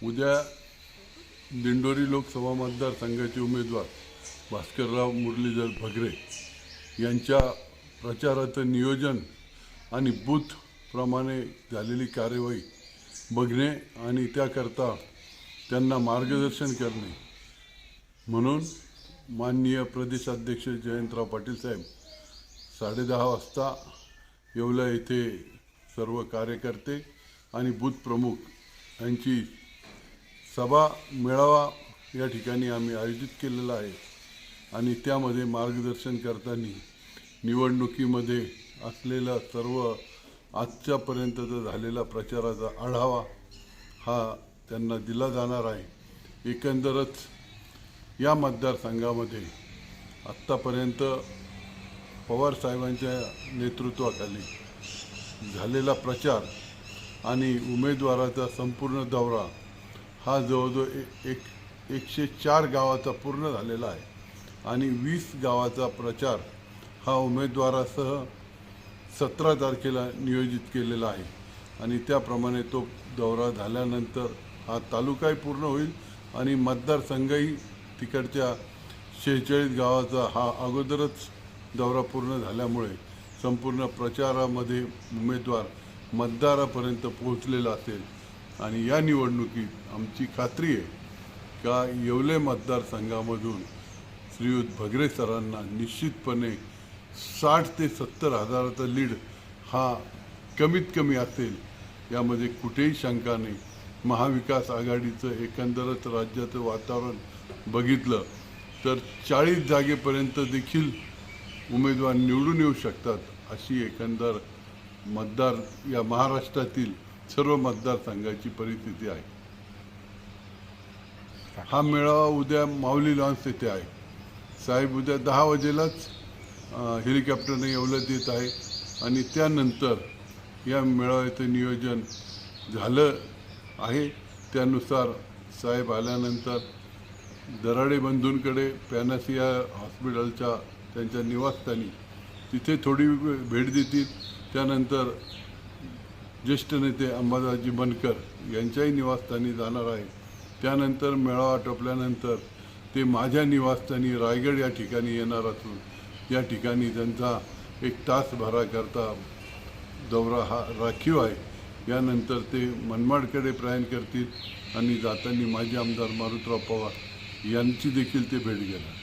उद्या दिंडोरी लोकसभा मतदारसंघाचे उमेदवार भास्करराव मुरलीधर भगरे यांच्या प्रचाराचं नियोजन आणि बूथप्रमाणे झालेली कार्यवाही बघणे आणि त्याकरता त्यांना मार्गदर्शन करणे म्हणून माननीय प्रदेशाध्यक्ष जयंतराव पाटील साहेब 10:30 वाजता येवला येथे सर्व कार्यकर्ते आणि बूथ प्रमुख यांची सभा मेळावा या ठिकाणी आम्ही आयोजित केलेला आहे आणि त्यामध्ये मार्गदर्शन करताना निवडणुकीमध्ये असलेला सर्व आजच्यापर्यंतचा झालेला प्रचाराचा आढावा हा त्यांना दिला जाणार आहे। एकंदरच या मतदारसंघामध्ये आत्तापर्यंत पवार साहेबांच्या नेतृत्वाखाली झालेला प्रचार आणि उमेदवाराचा संपूर्ण दौरा हा जवळजवळ 104 गावाचा पूर्ण झालेला आहे आणि 20 गावाचा प्रचार हा उमेदवारासह 17 तारखेला नियोजित केलेला आहे आणि त्याप्रमाणे तो दौरा झाल्यानंतर हा तालुकाही पूर्ण होईल आणि मतदारसंघही तिकडच्या 46 गावाचा हा अगोदरच दौरा पूर्ण झाल्यामुळे संपूर्ण प्रचारामध्ये उमेदवार मतदारापर्यंत पोहोचलेला असेल आणि या निवडणुकीत आमची खात्री आहे का येवले मतदारसंघामधून श्रीयुत भगरे सरांना निश्चितपणे 60 ते 70 हजाराचा लीड हा कमीत कमी असेल यामध्ये कुठेही शंका नाही। महाविकास आघाडीचं एकंदरच राज्याचं वातावरण बघितलं तर 40 जागेपर्यंत देखील उमेदवार निवडून येऊ शकतात अशी एकंदर मतदार या महाराष्ट्रातील सर्व मतदारसंघाची परिस्थिती आहे। हा मेळावा उद्या माऊली लॉन्स येथे आहे। साहेब उद्या 10 वाजेलाच हेलिकॉप्टरने येवल्यात येत आहे आणि त्यानंतर या मेळाव्याचं नियोजन झालं आहे। त्यानुसार साहेब आल्यानंतर दराडे बंधूंकडे पॅनासिया हॉस्पिटलच्या त्यांच्या निवासस्थानी तिथे थोडी भेट देतील। त्यानंतर ज्येष्ठ नेते अंबादासजी बनकर यांच्याही निवासस्थानी जाणार आहे। त्यानंतर मेळावा आटोपल्यानंतर ते माझ्या निवासस्थानी रायगड या ठिकाणी येणार असून या ठिकाणी त्यांचा 1 तासभराकरता दौरा हा राखीव आहे। यानंतर ते मनमाडकडे प्रयाण करतील आणि जाताना माजी आमदार मारुतराव पवार यांची देखील ते भेट घेणार।